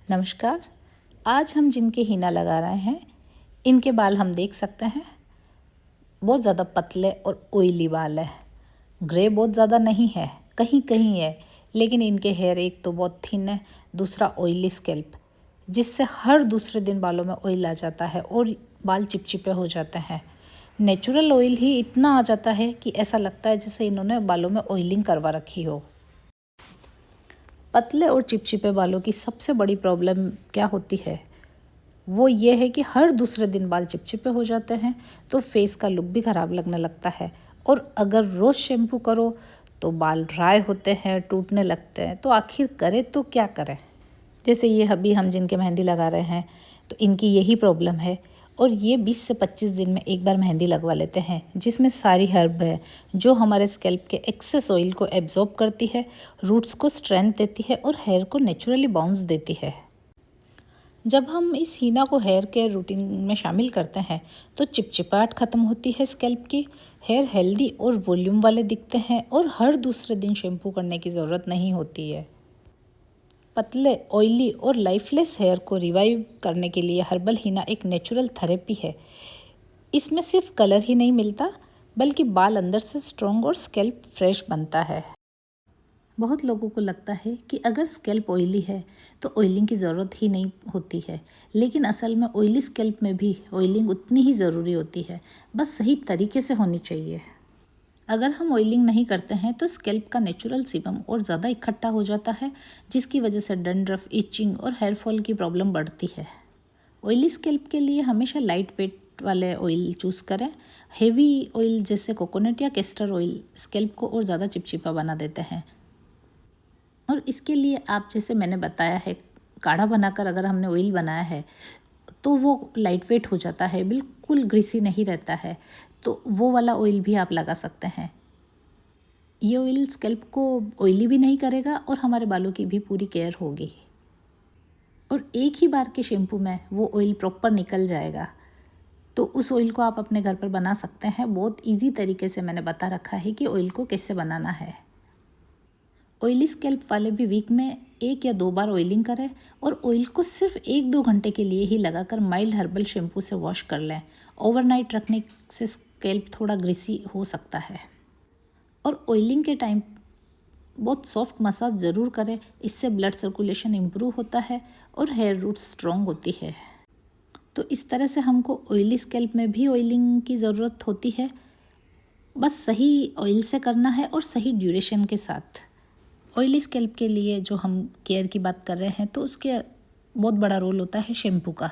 नमस्कार। आज हम जिनके हीना लगा रहे हैं, इनके बाल हम देख सकते हैं। बहुत ज़्यादा पतले और ऑयली बाल है। ग्रे बहुत ज़्यादा नहीं है, कहीं कहीं है, लेकिन इनके हेयर एक तो बहुत थिन है, दूसरा ऑयली स्कैल्प, जिससे हर दूसरे दिन बालों में ऑयल आ जाता है और बाल चिपचिपे हो जाते हैं। नेचुरल ऑयल ही इतना आ जाता है कि ऐसा लगता है जैसे इन्होंने बालों में ऑयलिंग करवा रखी हो। पतले और चिपचिपे बालों की सबसे बड़ी प्रॉब्लम क्या होती है, वो ये है कि हर दूसरे दिन बाल चिपचिपे हो जाते हैं, तो फेस का लुक भी ख़राब लगने लगता है। और अगर रोज़ शैम्पू करो तो बाल ड्राई होते हैं, टूटने लगते हैं। तो आखिर करें तो क्या करें। जैसे ये अभी हम जिनके मेहंदी लगा रहे हैं, तो इनकी यही प्रॉब्लम है। और ये 20 से 25 दिन में एक बार मेहंदी लगवा लेते हैं, जिसमें सारी हर्ब है जो हमारे स्कैल्प के एक्सेस ऑयल को एब्जॉर्ब करती है, रूट्स को स्ट्रेंथ देती है और हेयर को नेचुरली बाउंस देती है। जब हम इस हीना को हेयर केयर रूटीन में शामिल करते हैं तो चिपचिपाहट ख़त्म होती है स्कैल्प की, हेयर हेल्दी और वॉल्यूम वाले दिखते हैं और हर दूसरे दिन शैम्पू करने की ज़रूरत नहीं होती है। पतले, ऑयली और लाइफलेस हेयर को रिवाइव करने के लिए हर्बल हीना एक नेचुरल थेरेपी है। इसमें सिर्फ कलर ही नहीं मिलता, बल्कि बाल अंदर से स्ट्रॉन्ग और स्कैल्प फ्रेश बनता है। बहुत लोगों को लगता है कि अगर स्कैल्प ऑयली है तो ऑयलिंग की ज़रूरत ही नहीं होती है, लेकिन असल में ऑयली स्कैल्प में भी ऑयलिंग उतनी ही ज़रूरी होती है, बस सही तरीके से होनी चाहिए। अगर हम ऑयलिंग नहीं करते हैं तो स्कैल्प का नेचुरल सीबम और ज़्यादा इकट्ठा हो जाता है, जिसकी वजह से डंड्रफ, इचिंग और हेयर फॉल की प्रॉब्लम बढ़ती है। ऑयली स्कैल्प के लिए हमेशा लाइट वेट वाले ऑयल चूज़ करें। हेवी ऑयल जैसे कोकोनट या कैस्टर ऑयल स्कैल्प को और ज़्यादा चिपचिपा बना देते हैं। और इसके लिए आप, जैसे मैंने बताया है, काढ़ा बनाकर अगर हमने ऑयल बनाया है तो वो लाइट वेट हो जाता है, बिल्कुल ग्रीसी नहीं रहता है, तो वो वाला ऑयल भी आप लगा सकते हैं। ये ऑयल स्कैल्प को ऑयली भी नहीं करेगा और हमारे बालों की भी पूरी केयर होगी। और एक ही बार के शैम्पू में वो ऑयल प्रॉपर निकल जाएगा। तो उस ऑयल को आप अपने घर पर बना सकते हैं। बहुत इजी तरीके से मैंने बता रखा है कि ऑयल को कैसे बनाना है। ऑयली स्कैल्प वाले भी वीक में 1 या 2 बार ऑयलिंग करें और ऑयल को सिर्फ 1-2 घंटे के लिए ही लगाकर माइल्ड हर्बल शैम्पू से वॉश कर लें। ओवरनाइट रखने से स्कैल्प थोड़ा ग्रीसी हो सकता है। और ऑयलिंग के टाइम बहुत सॉफ्ट मसाज ज़रूर करें, इससे ब्लड सर्कुलेशन इम्प्रूव होता है और हेयर रूट्स स्ट्रॉन्ग होती है। तो इस तरह से हमको ऑयली स्कैल्प में भी ऑयलिंग की ज़रूरत होती है, बस सही ऑयल से करना है और सही ड्यूरेशन के साथ। ऑयली स्कैल्प के लिए जो हम केयर की बात कर रहे हैं, तो उसके बहुत बड़ा रोल होता है शैम्पू का।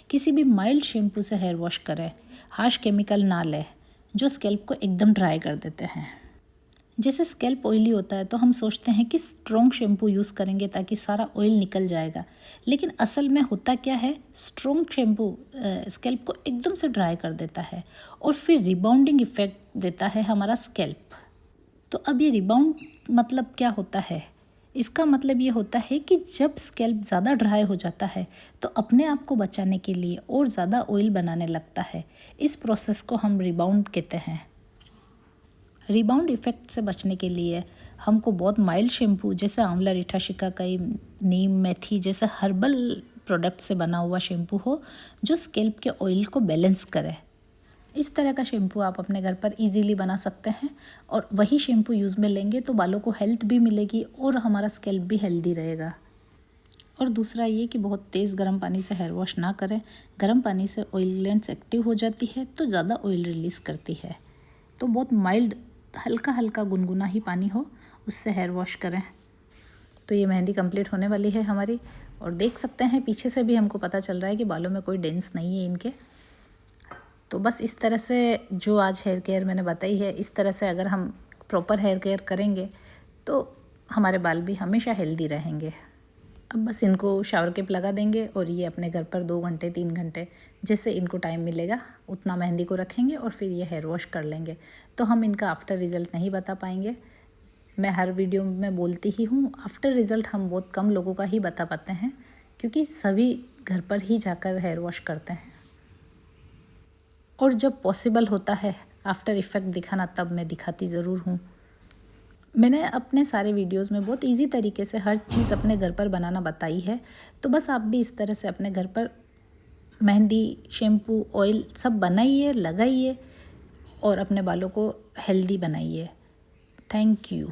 किसी भी माइल्ड शैम्पू से हेयर वॉश करें, हार्श केमिकल ना लें जो स्कैल्प को एकदम ड्राई कर देते हैं। जैसे स्कैल्प ऑयली होता है तो हम सोचते हैं कि स्ट्रॉन्ग शैम्पू यूज़ करेंगे ताकि सारा ऑयल निकल जाएगा, लेकिन असल में होता क्या है, स्ट्रॉन्ग शैम्पू स्कैल्प को एकदम से ड्राई कर देता है और फिर रिबाउंडिंग इफेक्ट देता है हमारा स्कैल्प। तो अब ये रिबाउंड मतलब क्या होता है? इसका मतलब ये होता है कि जब स्कैल्प ज़्यादा ड्राई हो जाता है तो अपने आप को बचाने के लिए और ज़्यादा ऑयल बनाने लगता है। इस प्रोसेस को हम रिबाउंड कहते हैं। रिबाउंड इफ़ेक्ट से बचने के लिए हमको बहुत माइल्ड शैम्पू जैसे आंवला, रीठा, शिकाकाई, नीम, मेथी जैसे हर्बल प्रोडक्ट से बना हुआ शैम्पू हो जो स्कैल्प के ऑयल को बैलेंस करे। इस तरह का शैम्पू आप अपने घर पर इजीली बना सकते हैं और वही शैम्पू यूज़ में लेंगे तो बालों को हेल्थ भी मिलेगी और हमारा स्कैल्प भी हेल्दी रहेगा। और दूसरा ये कि बहुत तेज़ गर्म पानी से हेयर वॉश ना करें। गर्म पानी से ऑयल ग्लैंड्स एक्टिव हो जाती है तो ज़्यादा ऑयल रिलीज़ करती है। तो बहुत माइल्ड, हल्का हल्का गुनगुना ही पानी हो, उससे हेयर वॉश करें। तो ये मेहंदी कंप्लीट होने वाली है हमारी, और देख सकते हैं पीछे से भी हमको पता चल रहा है कि बालों में कोई डेंस नहीं है इनके। तो बस इस तरह से जो आज हेयर केयर मैंने बताई है, इस तरह से अगर हम प्रॉपर हेयर केयर करेंगे तो हमारे बाल भी हमेशा हेल्दी रहेंगे। अब बस इनको शावर कैप लगा देंगे और ये अपने घर पर 2 घंटे 3 घंटे जैसे इनको टाइम मिलेगा उतना मेहंदी को रखेंगे और फिर ये हेयर वॉश कर लेंगे। तो हम इनका आफ्टर रिज़ल्ट नहीं बता पाएंगे। मैं हर वीडियो में बोलती ही हूँ, आफ्टर रिज़ल्ट हम बहुत कम लोगों का ही बता पाते हैं, क्योंकि सभी घर पर ही जाकर हेयर वॉश करते हैं। और जब पॉसिबल होता है आफ्टर इफ़ेक्ट दिखाना, तब मैं दिखाती ज़रूर हूँ। मैंने अपने सारे वीडियोस में बहुत इजी तरीके से हर चीज़ अपने घर पर बनाना बताई है, तो बस आप भी इस तरह से अपने घर पर मेहंदी, शैम्पू, ऑयल सब बनाइए, लगाइए और अपने बालों को हेल्दी बनाइए। Thank you.